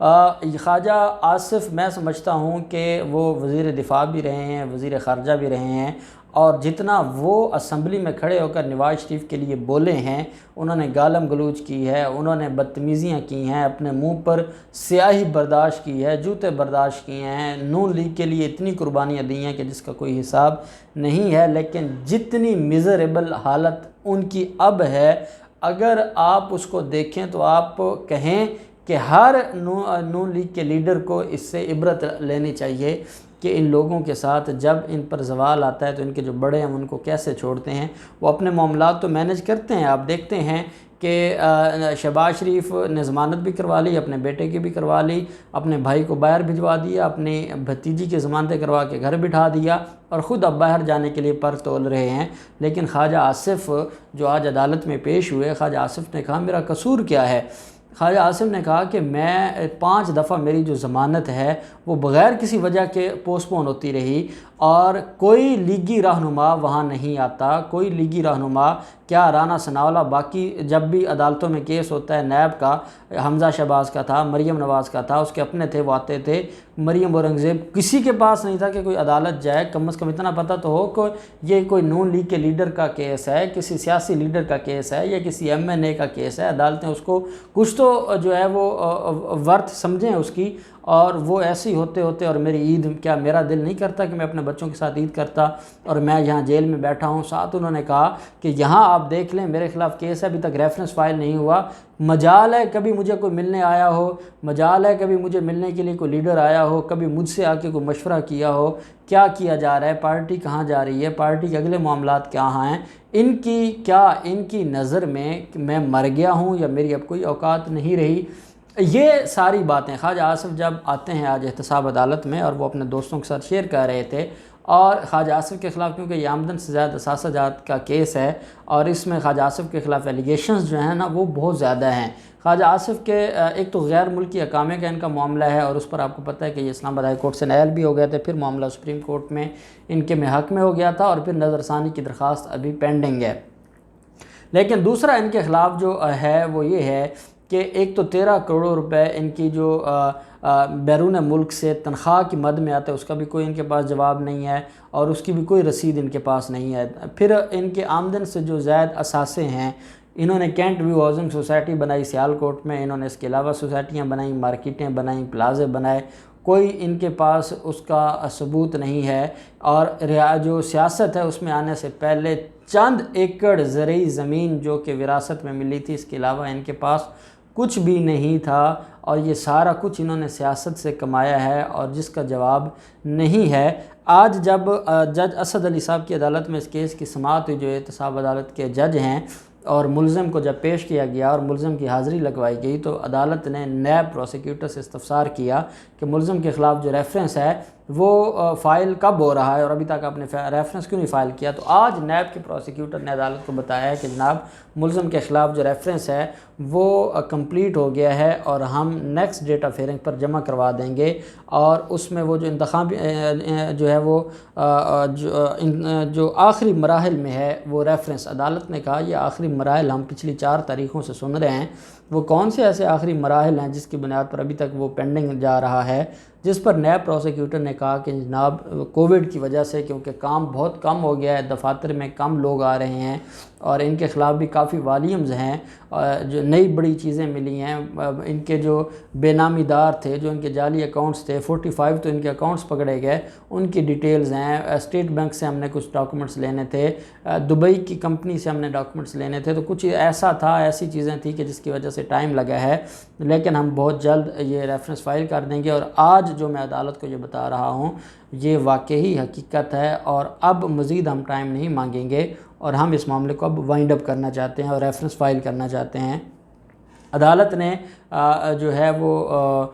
خواجہ آصف میں سمجھتا ہوں کہ وہ وزیر دفاع بھی رہے ہیں، وزیر خارجہ بھی رہے ہیں، اور جتنا وہ اسمبلی میں کھڑے ہو کر نواز شریف کے لیے بولے ہیں، انہوں نے گالم گلوچ کی ہے، انہوں نے بدتمیزیاں کی ہیں، اپنے منہ پر سیاہی برداشت کی ہے، جوتے برداشت کیے ہیں، نون لیگ کے لیے اتنی قربانیاں دی ہیں کہ جس کا کوئی حساب نہیں ہے، لیکن جتنی میزریبل حالت ان کی اب ہے، اگر آپ اس کو دیکھیں تو آپ کہیں کہ ہر نون لیگ کے لیڈر کو اس سے عبرت لینی چاہیے کہ ان لوگوں کے ساتھ جب ان پر زوال آتا ہے تو ان کے جو بڑے ہیں ان کو کیسے چھوڑتے ہیں۔ وہ اپنے معاملات تو مینج کرتے ہیں، آپ دیکھتے ہیں کہ شہباز شریف نے ضمانت بھی کروا لی، اپنے بیٹے کی بھی کروا لی، اپنے بھائی کو باہر بھجوا دیا، اپنی بھتیجی کی ضمانتیں کروا کے گھر بٹھا دیا، اور خود اب باہر جانے کے لیے پر تول رہے ہیں۔ لیکن خواجہ آصف جو آج عدالت میں پیش ہوئے، خواجہ آصف نے کہا میرا قصور کیا ہے؟ خواجہ آصف نے کہا کہ میں 5 دفعہ میری جو ضمانت ہے وہ بغیر کسی وجہ کے پوسٹ پون ہوتی رہی، اور کوئی لیگی رہنما وہاں نہیں آتا، کوئی لیگی رہنما کیا رانا ثناءاللہ، باقی جب بھی عدالتوں میں کیس ہوتا ہے نیب کا، حمزہ شہباز کا تھا، مریم نواز کا تھا، اس کے اپنے تھے وہ آتے تھے، مریم اورنگزیب، کسی کے پاس نہیں تھا کہ کوئی عدالت جائے، کم از کم اتنا پتہ تو ہو کہ یہ کوئی نون لیگ کے لیڈر کا کیس ہے، کسی سیاسی لیڈر کا کیس ہے، یا کسی ایم این اے کا کیس ہے، عدالتیں اس کو کچھ تو جو ہے وہ ورتھ سمجھیں اس کی، اور وہ ایسی ہوتے ہوتے، اور میری عید، کیا میرا دل نہیں کرتا کہ میں اپنے بچوں کے ساتھ عید کرتا، اور میں یہاں جیل میں بیٹھا ہوں؟ ساتھ انہوں نے کہا کہ یہاں آپ دیکھ لیں میرے خلاف کیس ہے، ابھی تک ریفرنس فائل نہیں ہوا، مجال ہے کبھی مجھے کوئی ملنے آیا ہو، مجال ہے کبھی مجھے ملنے کے لیے کوئی لیڈر آیا ہو، کبھی مجھ سے آ کے کوئی مشورہ کیا ہو، کیا کیا جا رہا ہے، پارٹی کہاں جا رہی ہے، پارٹی کے اگلے معاملات کیا ہیں، ان کی نظر میں مر گیا ہوں یا میری اب کوئی اوقات نہیں رہی؟ یہ ساری باتیں خواجہ آصف جب آتے ہیں آج احتساب عدالت میں، اور وہ اپنے دوستوں کے ساتھ شیئر کر رہے تھے، اور خواجہ آصف کے خلاف کیونکہ یہ آمدن سے زائد اثاثہ جات کا کیس ہے، اور اس میں خواجہ آصف کے خلاف ایلیگیشنز جو ہیں نا وہ بہت زیادہ ہیں۔ خواجہ آصف کے ایک تو غیر ملکی اقامے کا ان کا معاملہ ہے، اور اس پر آپ کو پتہ ہے کہ یہ اسلام آباد ہائی کورٹ سے نائل بھی ہو گئے تھے، پھر معاملہ سپریم کورٹ میں ان کے حق میں ہو گیا تھا، اور پھر نظر ثانی کی درخواست ابھی پینڈنگ ہے۔ لیکن دوسرا ان کے خلاف جو ہے وہ یہ ہے کہ ایک تو 13 کروڑ روپے ان کی جو بیرون ملک سے تنخواہ کی مد میں آتا ہے، اس کا بھی کوئی ان کے پاس جواب نہیں ہے، اور اس کی بھی کوئی رسید ان کے پاس نہیں ہے۔ پھر ان کے آمدن سے جو زائد اثاثے ہیں، انہوں نے کینٹ ویو ہاؤسنگ سوسائٹی بنائی سیالکوٹ میں، انہوں نے اس کے علاوہ سوسائٹیاں بنائیں، مارکیٹیں بنائیں، پلازے بنائے، کوئی ان کے پاس اس کا ثبوت نہیں ہے، اور جو سیاست ہے اس میں آنے سے پہلے چند ایکڑ زرعی زمین جو کہ وراثت میں ملی تھی، اس کے علاوہ ان کے پاس کچھ بھی نہیں تھا، اور یہ سارا کچھ انہوں نے سیاست سے کمایا ہے، اور جس کا جواب نہیں ہے۔ آج جب جج اسد علی صاحب کی عدالت میں اس کیس کی سماعت ہوئی، جو احتساب عدالت کے جج ہیں، اور ملزم کو جب پیش کیا گیا اور ملزم کی حاضری لگوائی گئی، تو عدالت نے نیب پروسیکیوٹر سے استفسار کیا کہ ملزم کے خلاف جو ریفرنس ہے وہ فائل کب ہو رہا ہے، اور ابھی تک آپ نے ریفرنس کیوں نہیں فائل کیا؟ تو آج نیب کے پروسیکیوٹر نے عدالت کو بتایا ہے کہ جناب ملزم کے خلاف جو ریفرنس ہے وہ کمپلیٹ ہو گیا ہے، اور ہم نیکسٹ ڈیٹ آف ہیئرنگ پر جمع کروا دیں گے، اور اس میں وہ جو انتخابی جو ہے وہ جو آخری مراحل میں ہے وہ ریفرنس، عدالت نے کہا یہ آخری مراحل ہم پچھلی 4 تاریخوں سے سن رہے ہیں، وہ کون سے ایسے آخری مراحل ہیں جس کی بنیاد پر ابھی تک وہ پینڈنگ جا رہا ہے؟ جس پر نیب پروسیکیوٹر نے کہا کہ جناب کووڈ کی وجہ سے کیونکہ کام بہت کم ہو گیا ہے، دفاتر میں کم لوگ آ رہے ہیں، اور ان کے خلاف بھی کافی والیومز ہیں، جو نئی بڑی چیزیں ملی ہیں، ان کے جو بے نامی دار تھے، جو ان کے جعلی اکاؤنٹس تھے، 45 تو ان کے اکاؤنٹس پکڑے گئے، ان کی ڈیٹیلز ہیں، اسٹیٹ بینک سے ہم نے کچھ ڈاکومنٹس لینے تھے، دبئی کی کمپنی سے ہم نے ڈاکومنٹس لینے تھے، تو کچھ ایسا تھا، ایسی چیزیں تھیں کہ جس کی وجہ سے ٹائم لگا ہے، لیکن ہم بہت جلد یہ ریفرنس فائل کر دیں گے، اور آج جو میں عدالت کو یہ بتا رہا ہوں یہ واقعی حقیقت ہے، اور اب مزید ہم ٹائم نہیں مانگیں گے، اور ہم اس معاملے کو اب وائنڈ اپ کرنا چاہتے ہیں اور ریفرنس فائل کرنا چاہتے ہیں۔ عدالت نے جو ہے وہ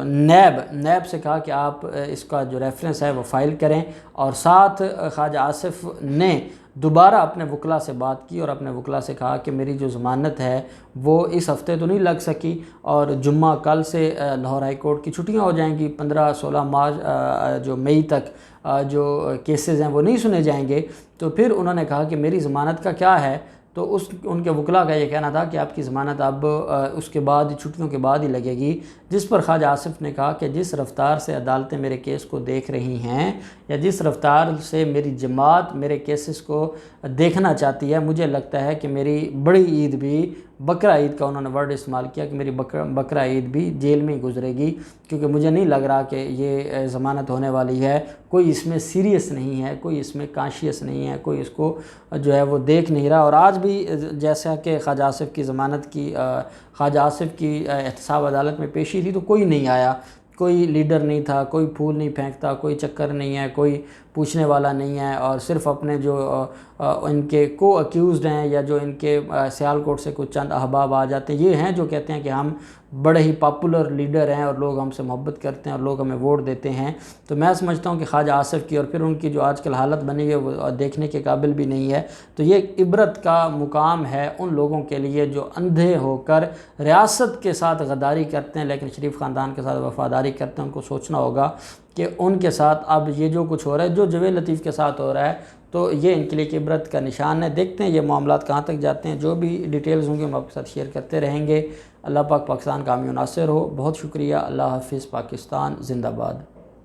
نیب سے کہا کہ آپ اس کا جو ریفرنس ہے وہ فائل کریں، اور ساتھ خواجہ آصف نے دوبارہ اپنے وکلاء سے بات کی، اور اپنے وکلاء سے کہا کہ میری جو ضمانت ہے وہ اس ہفتے تو نہیں لگ سکی، اور جمعہ کل سے لاہور ہائی کورٹ کی چھٹیاں ہو جائیں گی، 15-16 مارچ جو مئی تک جو کیسز ہیں وہ نہیں سنے جائیں گے، تو پھر انہوں نے کہا کہ میری ضمانت کا کیا ہے؟ تو ان کے وکلاء کا یہ کہنا تھا کہ آپ کی ضمانت اب اس کے بعد چھٹیوں کے بعد ہی لگے گی، جس پر خواجہ آصف نے کہا کہ جس رفتار سے عدالتیں میرے کیس کو دیکھ رہی ہیں یا جس رفتار سے میری جماعت میرے کیسز کو دیکھنا چاہتی ہے، مجھے لگتا ہے کہ میری بڑی عید بھی، بقرہ عید کا انہوں نے ورڈ استعمال کیا کہ میری بقرہ عید بھی جیل میں ہی گزرے گی، کیونکہ مجھے نہیں لگ رہا کہ یہ ضمانت ہونے والی ہے، کوئی اس میں سیریس نہیں ہے، کوئی اس میں کانشیس نہیں ہے، کوئی اس کو جو ہے وہ دیکھ نہیں رہا۔ اور آج بھی جیسا کہ خواجہ آصف کی ضمانت کی خواجہ آصف کی احتساب عدالت میں پیشی تھی تو کوئی نہیں آیا، کوئی لیڈر نہیں تھا، کوئی پھول نہیں پھینکتا، کوئی چکر نہیں ہے، کوئی پوچھنے والا نہیں ہے، اور صرف اپنے جو ان کے کو اکیوزڈ ہیں یا جو ان کے سیالکوٹ سے کچھ چند احباب آ جاتے ہیں، یہ ہیں جو کہتے ہیں کہ ہم بڑے ہی پاپولر لیڈر ہیں اور لوگ ہم سے محبت کرتے ہیں اور لوگ ہمیں ووٹ دیتے ہیں۔ تو میں سمجھتا ہوں کہ خواجہ آصف کی اور پھر ان کی جو آج کل حالت بنی ہے وہ دیکھنے کے قابل بھی نہیں ہے۔ تو یہ ایک عبرت کا مقام ہے ان لوگوں کے لیے جو اندھے ہو کر ریاست کے ساتھ غداری کرتے ہیں لیکن شریف خاندان کے ساتھ وفاداری کرتے ہیں۔ ان کو سوچنا ہوگا کہ ان کے ساتھ اب یہ جو کچھ ہو رہا ہے، جو جویل لطیف کے ساتھ ہو رہا ہے، تو یہ ان کے لیے ایک عبرت کا نشان ہے۔ دیکھتے ہیں یہ معاملات کہاں تک جاتے ہیں، جو بھی ڈیٹیلز ہوں گے ہم آپ کے ساتھ شیئر کرتے رہیں گے۔ اللہ پاک پاکستان کا حامی و ناصر ہو۔ بہت شکریہ۔ اللہ حافظ۔ پاکستان زندہ باد۔